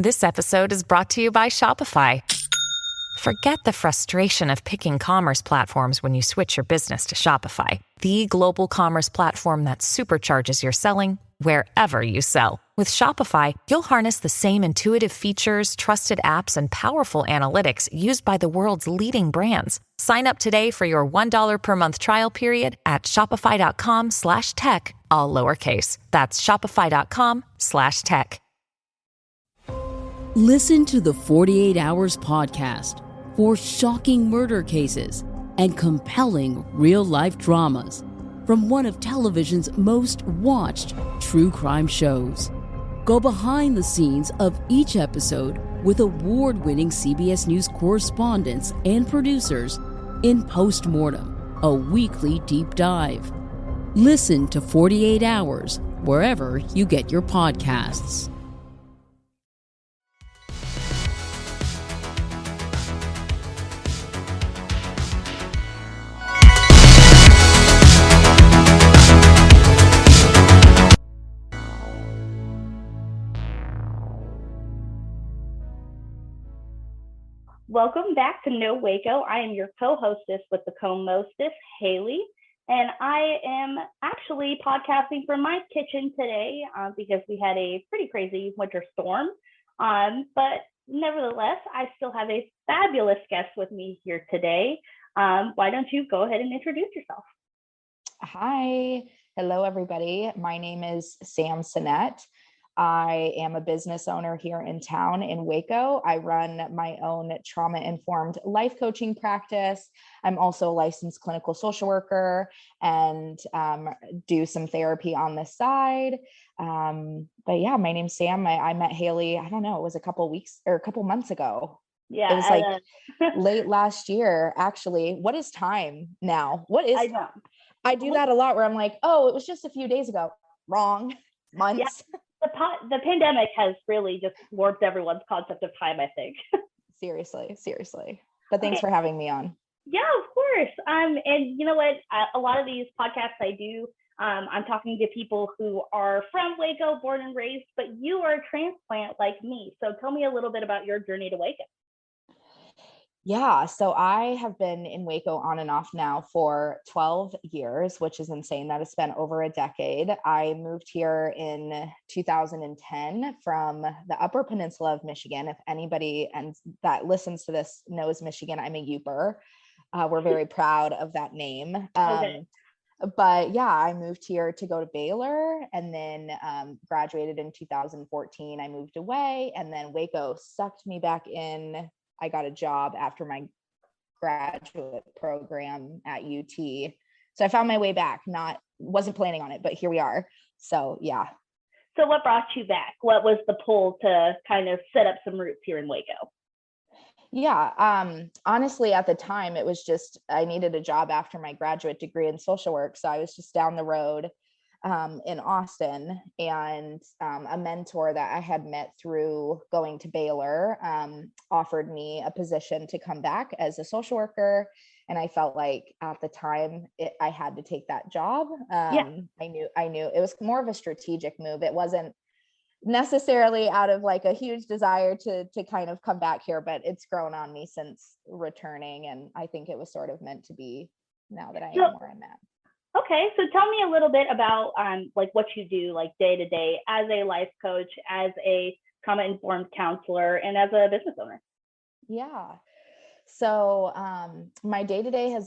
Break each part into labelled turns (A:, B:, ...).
A: This episode is brought to you by Shopify. Forget the frustration of picking commerce platforms when you switch your business to Shopify, the global commerce platform that supercharges your selling wherever you sell. With Shopify, you'll harness the same intuitive features, trusted apps, and powerful analytics used by the world's leading brands. Sign up today for your $1 per month trial period at shopify.com/tech, all lowercase. That's shopify.com/tech.
B: Listen to the 48 Hours podcast for shocking murder cases and compelling real-life dramas from one of television's most watched true crime shows. Go behind the scenes of each episode with award-winning CBS News correspondents and producers in Postmortem, a weekly deep dive. Listen to 48 Hours wherever you get your podcasts.
C: Welcome back to No Waco. I am your co-hostess with the mostest, Hailey, and I am actually podcasting from my kitchen today because we had a pretty crazy winter storm. But nevertheless, I still have a fabulous guest with me here today. Why don't you go ahead and introduce yourself?
D: Hi. Hello, everybody. My name is Sam Sinnett. I am a business owner here in town in Waco. I run my own trauma-informed life coaching practice. I'm also a licensed clinical social worker and do some therapy on the side. But yeah, my name's Sam. I met Hailey, I don't know, it was a couple months ago.
C: Yeah,
D: it was like late last year, actually. What is time now? I do that a lot where I'm like, oh, it was just a few days ago. Wrong. Months.
C: Yeah. The pandemic has really just warped everyone's concept of time, I think.
D: Seriously. But thanks for having me on.
C: Yeah, of course. And you know what? A lot of these podcasts I do, I'm talking to people who are from Waco, born and raised, but you are a transplant like me. So tell me a little bit about your journey to Waco.
D: Yeah, so I have been in Waco on and off now for 12 years, which is insane. That has been over a decade. I moved here in 2010 from the Upper Peninsula of Michigan. If anybody that listens to this knows Michigan, I'm a Youper. We're very proud of that name.
C: Okay.
D: But yeah, I moved here to go to Baylor and then graduated in 2014. I moved away and then Waco sucked me back in. I got a job after my graduate program at UT. So I found my way back, wasn't planning on it, but here we are. So yeah.
C: So what brought you back? What was the pull to kind of set up some roots here in Waco?
D: Yeah. Honestly, at the time, it was just, I needed a job after my graduate degree in social work. So I was just down the road in Austin, and a mentor that I had met through going to Baylor offered me a position to come back as a social worker. And I felt like at the time I had to take that job.
C: Yeah.
D: I knew it was more of a strategic move. It wasn't necessarily out of like a huge desire to kind of come back here, but it's grown on me since returning. And I think it was sort of meant to be now that I am where I'm at.
C: Okay, so tell me a little bit about like what you do like day to day as a life coach, as a trauma-informed counselor, and as a business owner.
D: Yeah. So my day to day has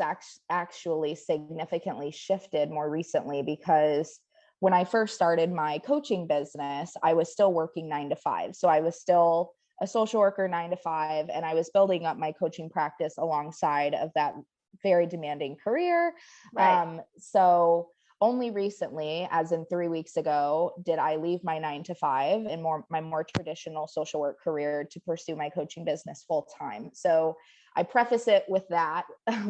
D: actually significantly shifted more recently because when I first started my coaching business, I was still working 9 to 5. So I was still a social worker 9 to 5, and I was building up my coaching practice alongside of that very demanding career.
C: Right.
D: So only recently, as in 3 weeks ago, did I leave my 9 to 5 and my more traditional social work career to pursue my coaching business full time. So I preface it with that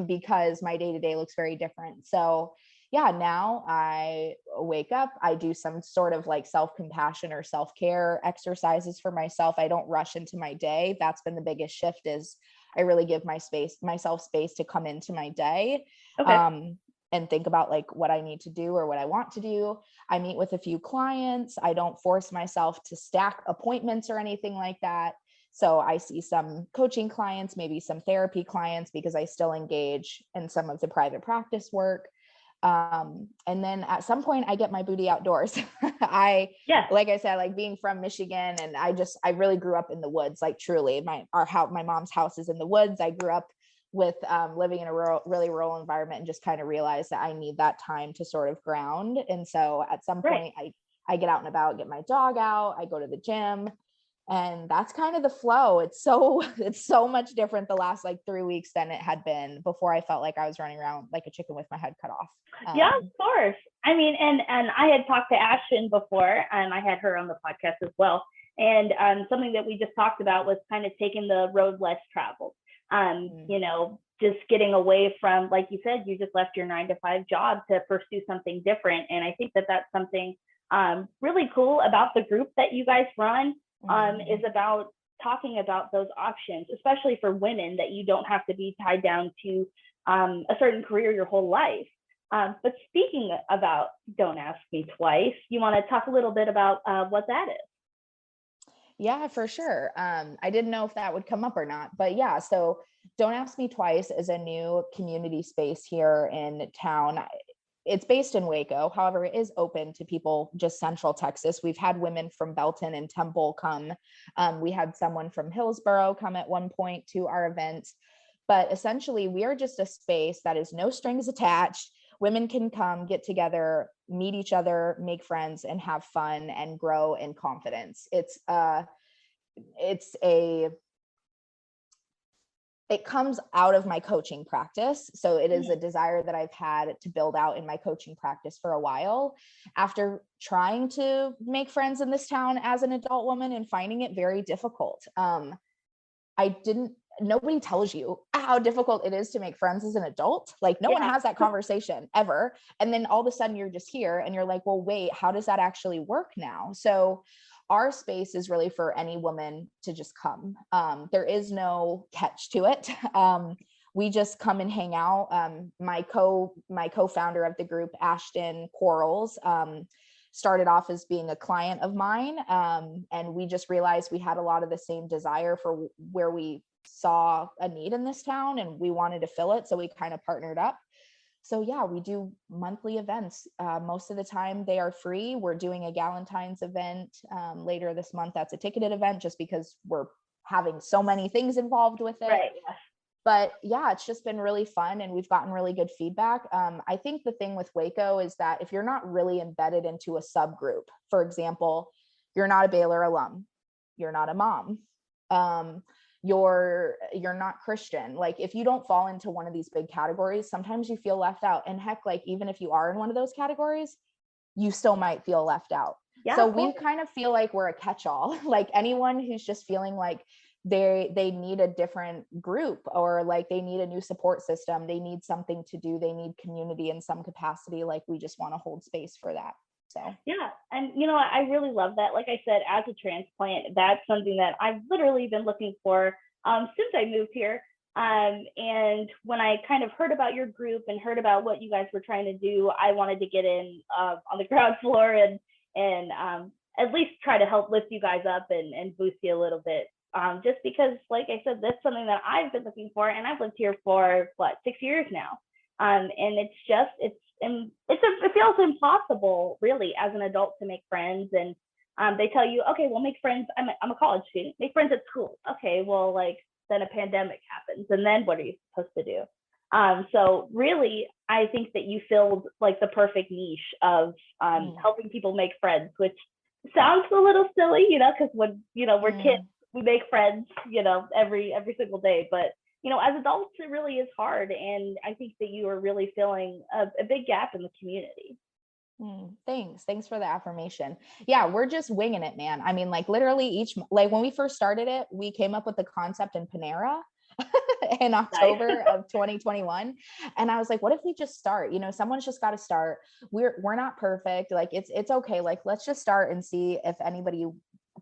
D: because my day to day looks very different. So yeah, now I wake up, I do some sort of like self-compassion or self-care exercises for myself. I don't rush into my day. That's been the biggest shift, is I really give myself space to come into my day.
C: Okay.
D: and think about like what I need to do or what I want to do. I meet with a few clients. I don't force myself to stack appointments or anything like that. So I see some coaching clients, maybe some therapy clients, because I still engage in some of the private practice work. And then at some point I get my booty outdoors. Like I said, like being from Michigan, and I really grew up in the woods, like truly my mom's house is in the woods. I grew up with living in a really rural environment, and just kind of realized that I need that time to sort of ground. And so at some point I get out and about, get my dog out, I go to the gym, and that's kind of the flow. It's so much different the last like 3 weeks than it had been before. I felt like I was running around like a chicken with my head cut off.
C: Yeah, of course. I mean, and I had talked to Ashton before, and I had her on the podcast as well. And something that we just talked about was kind of taking the road less traveled. You know, just getting away from, like you said, you just left your 9-to-5 job to pursue something different. And I think that that's something really cool about the group that you guys run, is about talking about those options, especially for women, that you don't have to be tied down to a certain career your whole life. But speaking about Don't Ask Me Twice, you want to talk a little bit about what that is?
D: Yeah, for sure. I didn't know if that would come up or not, but yeah. So Don't Ask Me Twice is a new community space here in town. It's based in Waco. However, it is open to people just Central Texas. We've had women from Belton and Temple come. We had someone from Hillsboro come at one point to our events. But essentially, we are just a space that is no strings attached. Women can come, get together, meet each other, make friends, and have fun and grow in confidence. It comes out of my coaching practice. So it is a desire that I've had to build out in my coaching practice for a while. After trying to make friends in this town as an adult woman and finding it very difficult. Nobody tells you how difficult it is to make friends as an adult. Like no one has that conversation ever. And then all of a sudden you're just here and you're like, well, wait, how does that actually work now? So our space is really for any woman to just come. There is no catch to it. We just come and hang out. My co-founder of the group, Ashton Quarles, started off as being a client of mine. And we just realized we had a lot of the same desire for where we saw a need in this town and we wanted to fill it. So we kind of partnered up. So yeah, we do monthly events. Most of the time they are free. We're doing a Galentine's event later this month. That's a ticketed event just because we're having so many things involved with it.
C: Right.
D: But yeah, it's just been really fun and we've gotten really good feedback. I think the thing with Waco is that if you're not really embedded into a subgroup, for example, you're not a Baylor alum, you're not a mom, you're not Christian. Like if you don't fall into one of these big categories, sometimes you feel left out. And heck, like even if you are in one of those categories, you still might feel left out. Yeah, so we kind of feel like we're a catch-all. Like anyone who's just feeling like they need a different group or like they need a new support system, they need something to do, they need community in some capacity, like we just want to hold space for that. So
C: yeah, and you know, I really love that. Like I said, as a transplant, that's something that I've literally been looking for since I moved here. And when I kind of heard about your group and heard about what you guys were trying to do, I wanted to get in on the ground floor and at least try to help lift you guys up and boost you a little bit. Just because, like I said, that's something that I've been looking for, and I've lived here for 6 years now. And it feels impossible really as an adult to make friends. And they tell you, okay, well, make friends. I'm a college student, make friends at school. Okay, well, like then a pandemic happens, and then what are you supposed to do? So really, I think that you filled like the perfect niche of helping people make friends, which sounds a little silly, you know, because when, you know, we're kids, we make friends, you know, every single day. But, you know, as adults, it really is hard. And I think that you are really filling a big gap in the community.
D: Thanks for the affirmation. Yeah, we're just winging it, man. I mean, like literally like when we first started it, we came up with the concept in Panera in October of 2021. And I was like, what if we just start? You know, someone's just got to start. We're not perfect. Like it's okay. Like, let's just start and see if anybody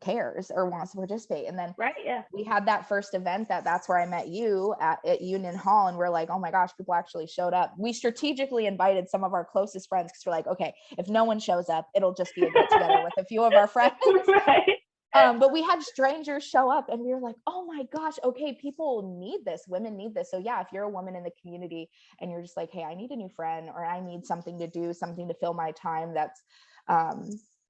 D: cares or wants to participate. And then
C: Right. Yeah.
D: we had that first event that's where I met you at Union Hall. And we're like, oh my gosh, people actually showed up. We strategically invited some of our closest friends because we're like, okay, if no one shows up, it'll just be a get together with a few of our friends.
C: Right.
D: But we had strangers show up and we were like, oh my gosh, okay, people need this. Women need this. So yeah, if you're a woman in the community and you're just like, hey, I need a new friend, or I need something to do, something to fill my time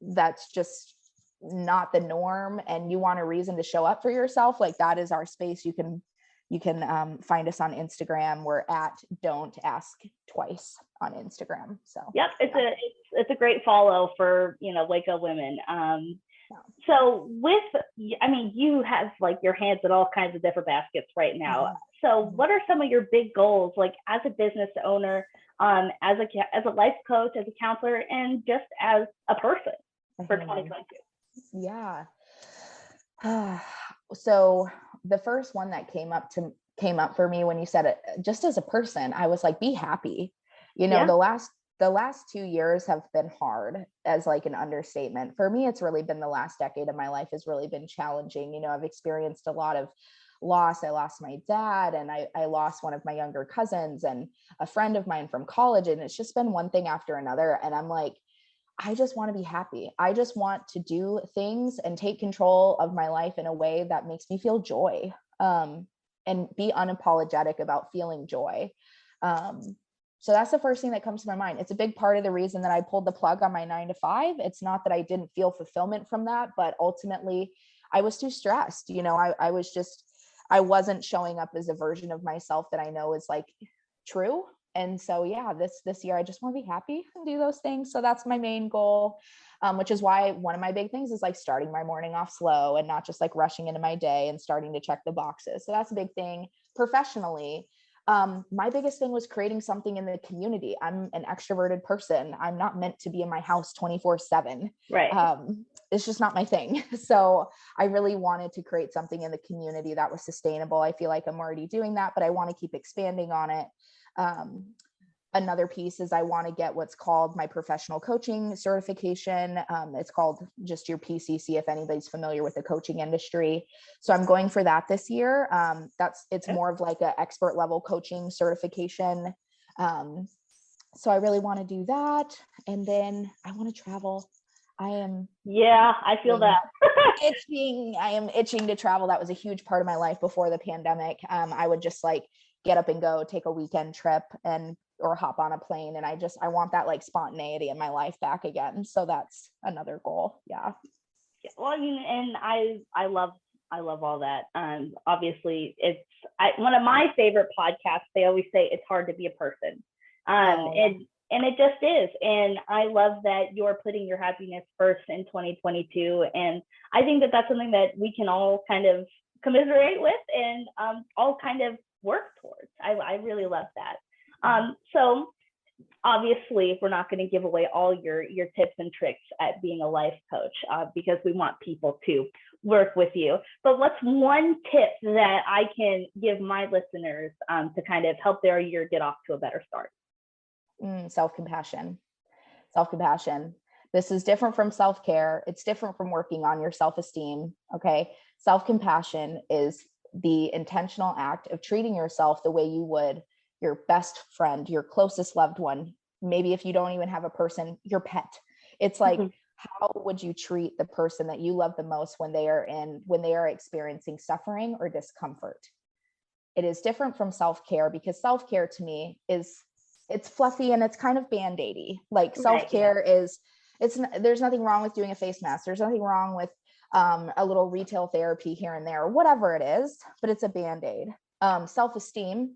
D: that's just not the norm, and you want a reason to show up for yourself, like that is our space. You can find us on Instagram. We're at Don't Ask Twice on Instagram. So
C: yep, it's a great follow for Waco women. So you have like your hands in all kinds of different baskets right now. So what are some of your big goals, like as a business owner, as a life coach, as a counselor, and just as a person for 2022?
D: Yeah. So the first one that came up for me when you said it, just as a person, I was like, be happy. The last 2 years have been hard, as like an understatement. For me, it's really been the last decade of my life has really been challenging. I've experienced a lot of loss. I lost my dad, and I lost one of my younger cousins and a friend of mine from college. And it's just been one thing after another. And I'm like, I just want to be happy. I just want to do things and take control of my life in a way that makes me feel joy, and be unapologetic about feeling joy. So that's the first thing that comes to my mind. It's a big part of the reason that I pulled the plug on my 9-to-5. It's not that I didn't feel fulfillment from that, but ultimately I was too stressed. I wasn't showing up as a version of myself that I know is like true. And so, yeah, this year, I just want to be happy and do those things. So that's my main goal, which is why one of my big things is like starting my morning off slow and not just like rushing into my day and starting to check the boxes. So that's a big thing. Professionally, my biggest thing was creating something in the community. I'm an extroverted person. I'm not meant to be in my house 24/7.
C: Right.
D: It's just not my thing. So I really wanted to create something in the community that was sustainable. I feel like I'm already doing that, but I want to keep expanding on it. Another piece is I want to get what's called my professional coaching certification. It's called just your PCC, if anybody's familiar with the coaching industry. So I'm going for that this year. It's more of like an expert level coaching certification. So I really want to do that. And then I want to travel.
C: I feel that.
D: I am itching to travel. That was a huge part of my life before the pandemic. I would just like get up and go take a weekend trip or hop on a plane. And I want that like spontaneity in my life back again. So that's another goal. Yeah.
C: Well, and I love all that. Obviously it's one of my favorite podcasts. They always say it's hard to be a person. And it just is. And I love that you're putting your happiness first in 2022. And I think that that's something that we can all kind of commiserate with and all kind of work towards. I really love that. So obviously we're not going to give away all your tips and tricks at being a life coach because we want people to work with you. But what's one tip that I can give my listeners to kind of help their year get off to a better start?
D: Self-compassion. This is different from self-care. It's different from working on your self-esteem. Okay. Self-compassion is the intentional act of treating yourself the way you would your best friend, your closest loved one. Maybe if you don't even have a person, your pet. It's like, how would you treat the person that you love the most when they are experiencing suffering or discomfort? It is different from self-care, because self-care to me it's fluffy and it's kind of band-aidy. Like self-care there's nothing wrong with doing a face mask. There's nothing wrong with a little retail therapy here and there, whatever it is, but it's a band-aid. Self-esteem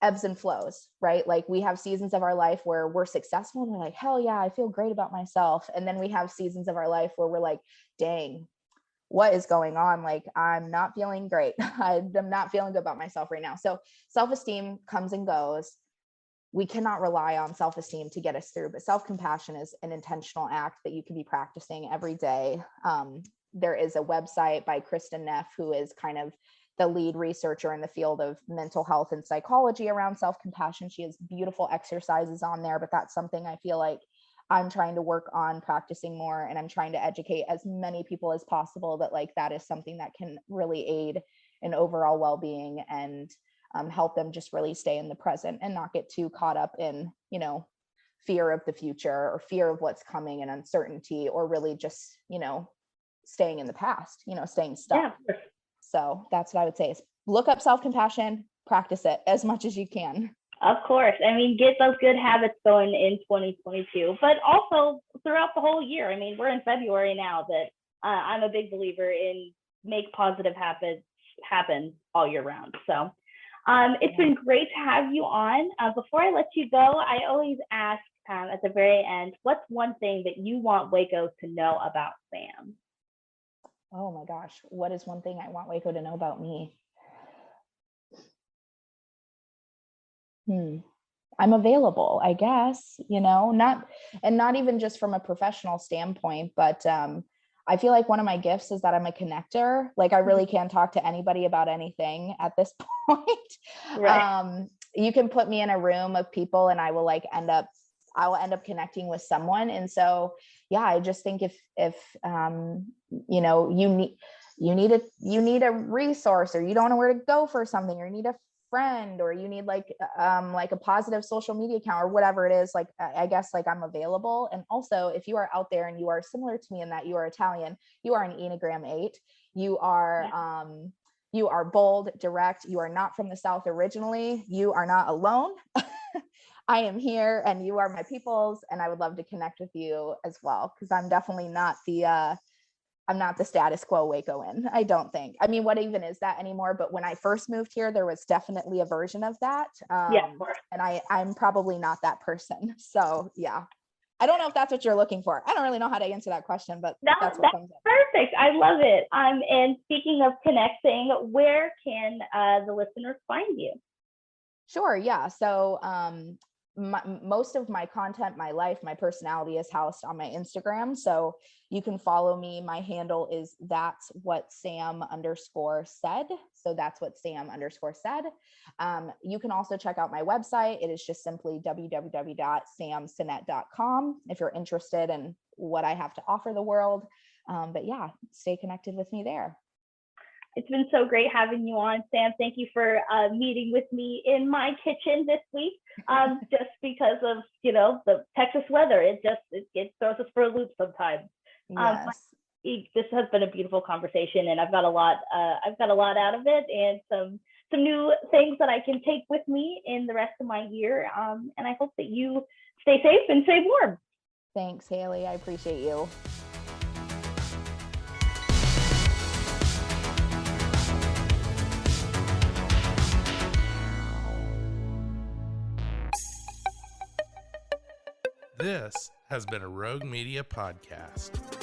D: ebbs and flows, right? Like we have seasons of our life where we're successful and we're like, hell yeah, I feel great about myself. And then we have seasons of our life where we're like, dang, what is going on? Like, I'm not feeling great. I'm not feeling good about myself right now. So self-esteem comes and goes. We cannot rely on self-esteem to get us through, but self-compassion is an intentional act that you can be practicing every day. There is a website by Kristen Neff, who is kind of the lead researcher in the field of mental health and psychology around self-compassion. She has beautiful exercises on there, but that's something I feel like I'm trying to work on practicing more, and I'm trying to educate as many people as possible that like that is something that can really aid in overall well-being and help them just really stay in the present and not get too caught up in, fear of the future or fear of what's coming and uncertainty, or really just, staying in the past, staying stuck.
C: Yeah.
D: So that's what I would say is look up self-compassion, practice it as much as you can.
C: Of course. I mean, get those good habits going in 2022, but also throughout the whole year. I mean, we're in February now, that I'm a big believer in make positive habits happen all year round. So it's been great to have you on. Before I let you go, I always ask at the very end, what's one thing that you want Waco to know about Sam?
D: Oh my gosh, what is one thing I want Waco to know about me? I'm available, I guess, not even just from a professional standpoint, but I feel like one of my gifts is that I'm a connector. Like I really can talk to anybody about anything at this point.
C: Right.
D: You can put me in a room of people and I will end up connecting with someone. And so, yeah, I just think if you need a resource, or you don't know where to go for something, or you need a friend, or you need like a positive social media account or whatever it is, I guess I'm available. And also, if you are out there and you are similar to me in that you are Italian, you are an Enneagram 8, you are bold, direct, you are not from the South originally, you are not alone. I am here and you are my peoples, and I would love to connect with you as well, because I'm definitely not I'm not the status quo Wacoan. I don't think. I mean, what even is that anymore? But when I first moved here, there was definitely a version of that. And I'm probably not that person. So yeah, I don't know if that's what you're looking for. I don't really know how to answer that question, but that's what comes up.
C: Perfect. I love it. And speaking of connecting, where can the listeners find you?
D: Sure. Yeah. So most of my content, my life, my personality is housed on my Instagram. So you can follow me. My handle is that's what Sam _said. So that's what Sam _said. You can also check out my website. It is just simply www.samsinet.com if you're interested in what I have to offer the world. But yeah, stay connected with me there.
C: It's been so great having you on, Sam. Thank you for meeting with me in my kitchen this week. Just because of the Texas weather, it throws us for a loop sometimes.
D: Yes.
C: This has been a beautiful conversation, and I've got a lot out of it, and some new things that I can take with me in the rest of my year. And I hope that you stay safe and stay warm.
D: Thanks, Hailey. I appreciate you.
E: This has been a Rogue Media podcast.